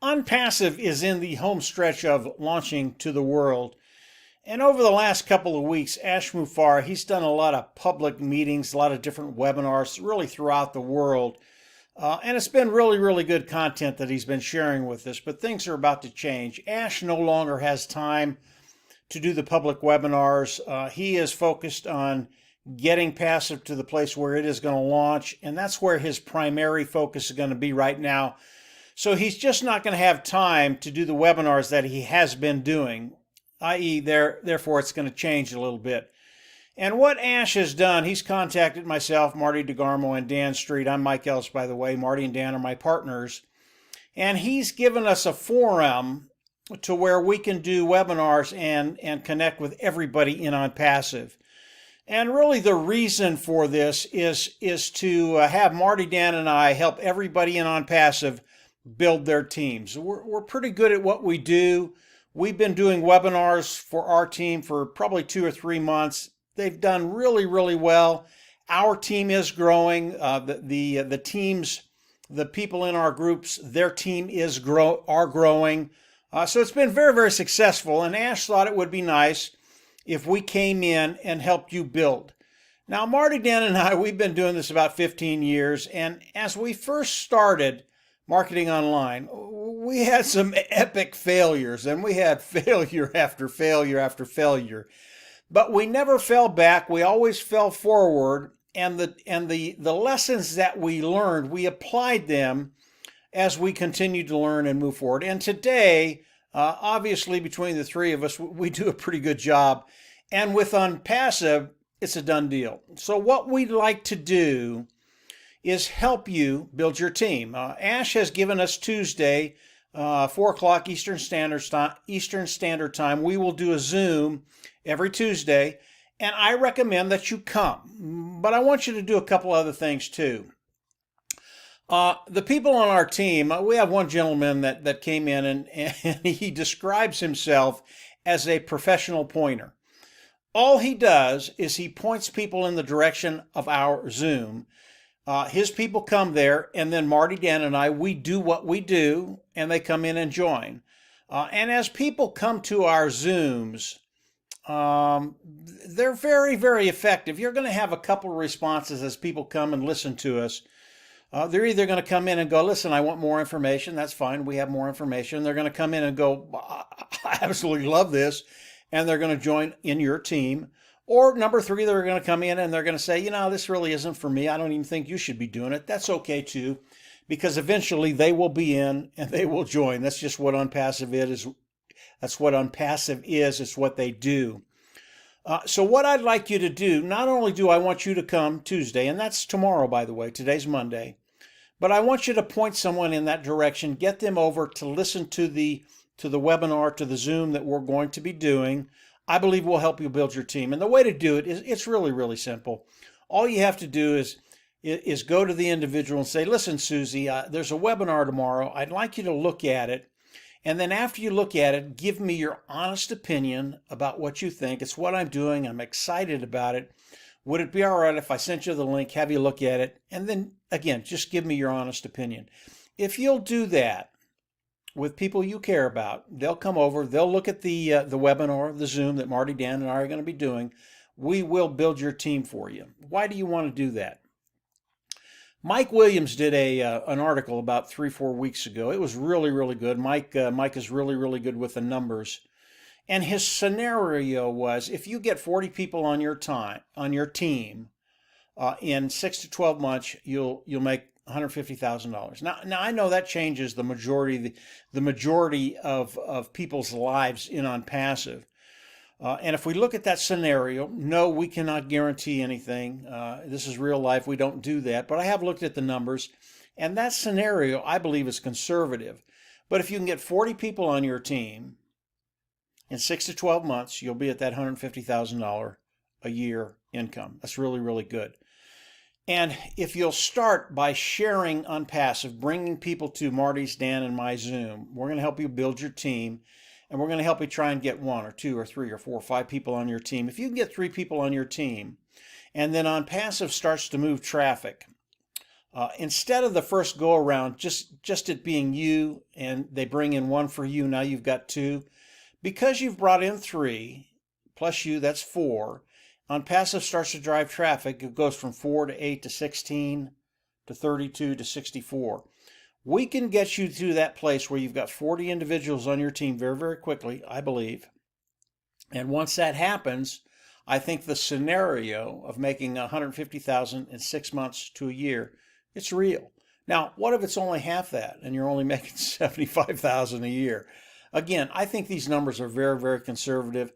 Onpassive is in the home stretch of launching to the world. And over the last couple of weeks, Ash Mufareh, he's done a lot of public meetings, a lot of different webinars, really throughout the world. And it's been really, really good content that he's been sharing with us. But things are about to change. Ash no longer has time to do the public webinars. He is focused on getting Passive to the place where it is going to launch. And that's where his primary focus is going to be right now. So he's just not going to have time to do the webinars that he has been doing, i.e. therefore it's going to change a little bit. And what Ash has done, he's contacted myself, Marty DeGarmo, and Dan Street. I'm Mike Ellis, by the way. Marty and Dan are my partners. And he's given us a forum to where we can do webinars and connect with everybody in Onpassive. And really the reason for this is to have Marty, Dan, and I help everybody in Onpassive build their teams. We're pretty good at what we do. We've been doing webinars for our team for probably 2 or 3 months. They've done really, really well. Our team is growing. The teams, the people in our groups, their team are growing. So it's been very, very successful. And Ash thought it would be nice if we came in and helped you build. Now, Marty, Dan, and I, we've been doing this about 15 years. And as we first started marketing online, we had some epic failures, and we had failure after failure after failure. But we never fell back. We always fell forward, and the lessons that we learned, we applied them as we continued to learn and move forward. And today, obviously, between the three of us, we do a pretty good job. And with Onpassive, it's a done deal. So what we'd like to do is help you build your team. Ash has given us Tuesday, 4 o'clock Eastern Standard Time. We will do a Zoom every Tuesday, and I recommend that you come. But I want you to do a couple other things too. The people on our team, we have one gentleman that came in and he describes himself as a professional pointer. All he does is he points people in the direction of our Zoom. His people come there, and then Marty, Dan, and I, we do what we do, and they come in and join. And as people come to our Zooms, they're very, very effective. You're going to have a couple of responses as people come and listen to us. They're either going to come in and go, listen, I want more information. That's fine. We have more information. They're going to come in and go, I absolutely love this. And they're going to join in your team. Or number 3, they're going to come in and they're going to say, this really isn't for me. I don't even think you should be doing it. That's okay too, because eventually they will be in and they will join. That's just what Onpassive is. That's what Onpassive is. It's what they do. So what I'd like you to do, not only do I want you to come Tuesday, and that's tomorrow, by the way, today's Monday, but I want you to point someone in that direction, get them over to listen to the webinar, to the Zoom that we're going to be doing. I believe will help you build your team. And the way to do it is it's really, really simple. All you have to do is go to the individual and say, listen, Susie, there's a webinar tomorrow. I'd like you to look at it. And then after you look at it, give me your honest opinion about what you think. It's what I'm doing. I'm excited about it. Would it be all right if I sent you the link, have you look at it? And then, again, just give me your honest opinion. If you'll do that with people you care about, they'll come over, they'll look at the webinar, the Zoom that Marty, Dan, and I are going to be doing. We will build your team for you. Why do you want to do that? Mike Williams did an article about 3-4 weeks ago. It was really, really good. Mike is really, really good with the numbers. And his scenario was, if you get 40 people on your team, in 6 to 12 months, you'll make $150,000. Now I know that changes the majority of people's lives in Onpassive. And if we look at that scenario, no, we cannot guarantee anything. This is real life. We don't do that. But I have looked at the numbers, and that scenario I believe is conservative. But if you can get 40 people on your team in 6 to 12 months, you'll be at that $150,000 a year income. That's really, really good. And if you'll start by sharing Onpassive, bringing people to Marty's, Dan, and my Zoom, we're going to help you build your team, and we're going to help you try and get 1 or 2 or 3 or 4 or 5 people on your team. If you can get 3 people on your team, and then Onpassive starts to move traffic, Instead of the first go around, just it being you and they bring in one for you, now you've got two. Because you've brought in three, plus you, that's four. Onpassive starts to drive traffic. It goes from 4 to 8 to 16 to 32 to 64. We can get you to that place where you've got 40 individuals on your team very, very quickly, I believe. And once that happens, I think the scenario of making $150,000 in 6 months to a year, it's real. Now, what if it's only half that and you're only making $75,000 a year? Again, I think these numbers are very, very conservative.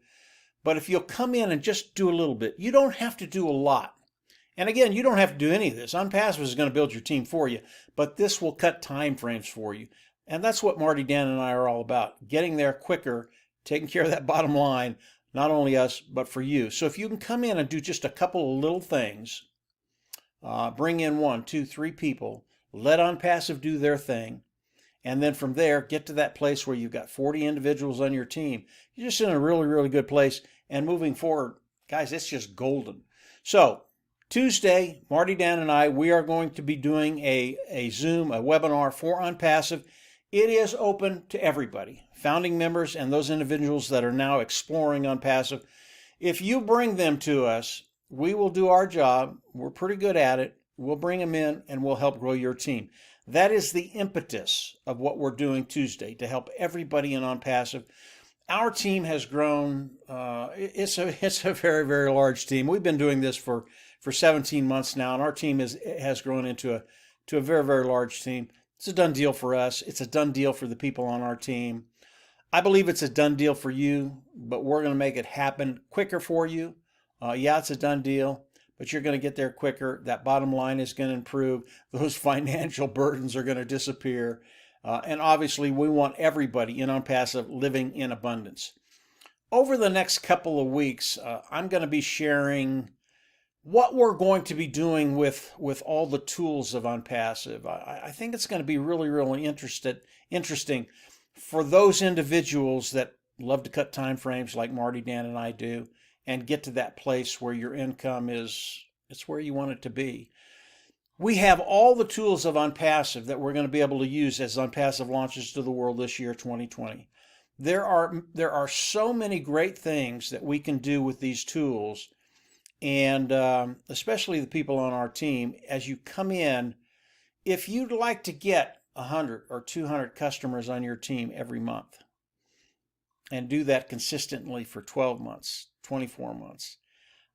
But if you'll come in and just do a little bit, you don't have to do a lot. And again, you don't have to do any of this. Onpassive is going to build your team for you, but this will cut time frames for you. And that's what Marty, Dan, and I are all about, getting there quicker, taking care of that bottom line, not only us, but for you. So if you can come in and do just a couple of little things, bring in 1, 2, 3 people, let Onpassive do their thing, and then from there, get to that place where you've got 40 individuals on your team. You're just in a really, really good place. And moving forward, guys, it's just golden. So Tuesday, Marty, Dan, and I, we are going to be doing a Zoom, a webinar for Onpassive. It is open to everybody, founding members and those individuals that are now exploring Onpassive. If you bring them to us, we will do our job. We're pretty good at it. We'll bring them in and we'll help grow your team. That is the impetus of what we're doing Tuesday, to help everybody in Onpassive. Our team has grown. It's a very, very large team. We've been doing this for 17 months now, and our team has grown into a very, very large team. It's a done deal for us. It's a done deal for the people on our team. I believe it's a done deal for you, but we're going to make it happen quicker for you. Yeah, it's a done deal, but you're going to get there quicker. That bottom line is going to improve. Those financial burdens are going to disappear. And obviously, we want everybody in Onpassive living in abundance. Over the next couple of weeks, I'm going to be sharing what we're going to be doing with all the tools of Onpassive. I think it's going to be really, really interesting for those individuals that love to cut time frames like Marty, Dan, and I do, and get to that place where your income it's where you want it to be. We have all the tools of Onpassive that we're going to be able to use as Onpassive launches to the world this year, 2020. There are so many great things that we can do with these tools, and especially the people on our team. As you come in, if you'd like to get 100 or 200 customers on your team every month and do that consistently for 12 months, 24 months,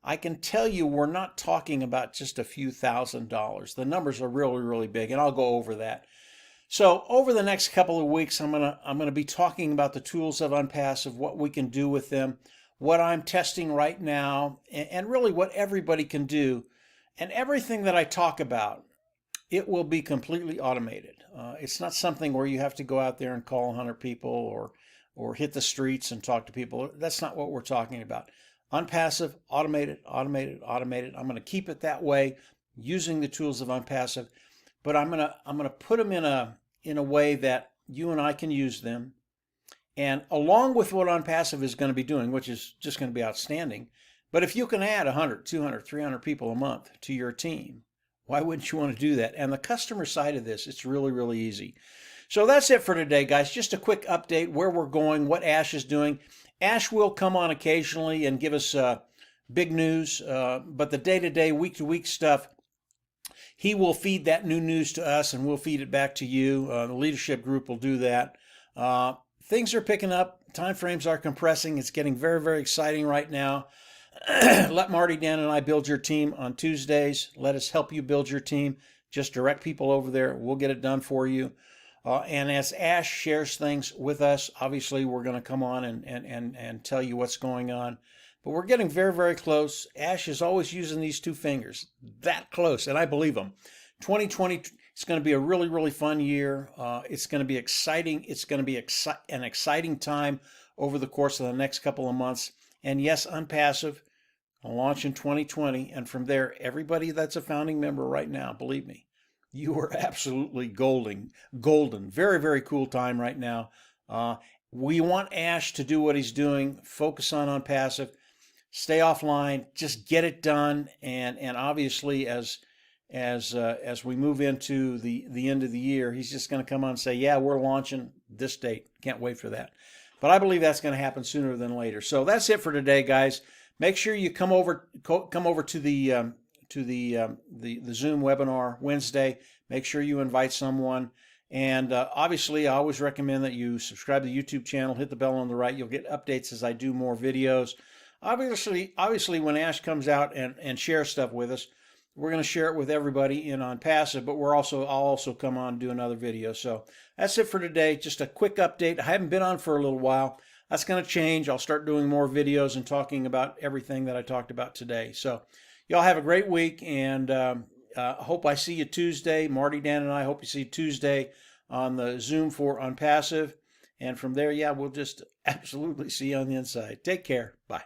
I can tell you we're not talking about just a few $1,000s. The numbers are really, really big, and I'll go over that. So over the next couple of weeks, I'm gonna be talking about the tools of Onpassive, what we can do with them, what I'm testing right now, and really what everybody can do. And everything that I talk about, it will be completely automated. It's not something where you have to go out there and call 100 people or hit the streets and talk to people. That's not what we're talking about. Onpassive, automated. I'm going to keep it that way, using the tools of Onpassive, but I'm going to put them in a way that you and I can use them, and along with what Onpassive is going to be doing, which is just going to be outstanding. But if you can add 100, 200, 300 people a month to your team, why wouldn't you want to do that? And the customer side of this, it's really, really easy. So that's it for today, guys. Just a quick update where we're going, what Ash is doing. Ash will come on occasionally and give us big news, but the day-to-day, week-to-week stuff, he will feed that new news to us and we'll feed it back to you. The leadership group will do that. Things are picking up. Time frames are compressing. It's getting very, very exciting right now. Let Marty, Dan, and I build your team on Tuesdays. Let us help you build your team. Just direct people over there. We'll get it done for you. And as Ash shares things with us, obviously we're going to come on and tell you what's going on. But we're getting very, very close. Ash is always using these two fingers. That close, and I believe him. 2020 is going to be a really, really fun year. It's going to be exciting. It's going to be an exciting time over the course of the next couple of months. And yes, Onpassive will launch in 2020. And from there, everybody that's a founding member right now, believe me, you are absolutely golden. Very, very cool time right now. We want Ash to do what he's doing, focus on Onpassive, stay offline, just get it done. And obviously, as as we move into the end of the year. He's just going to come on and say, yeah, we're launching this date. Can't wait for that. But I believe that's going to happen sooner than later. So that's it for today, guys. Make sure you come over to the Zoom webinar Wednesday. Make sure you invite someone. And obviously, I always recommend that you subscribe to the YouTube channel, hit the bell on the right. You'll get updates as I do more videos. Obviously, when Ash comes out and shares stuff with us, we're going to share it with everybody in Onpassive, but I'll also come on and do another video. So that's it for today. Just a quick update. I haven't been on for a little while. That's going to change. I'll start doing more videos and talking about everything that I talked about today. So y'all have a great week, and hope I see you Tuesday. Marty, Dan, and I hope you see you Tuesday on the Zoom for Onpassive. And from there, yeah, we'll just absolutely see you on the inside. Take care. Bye.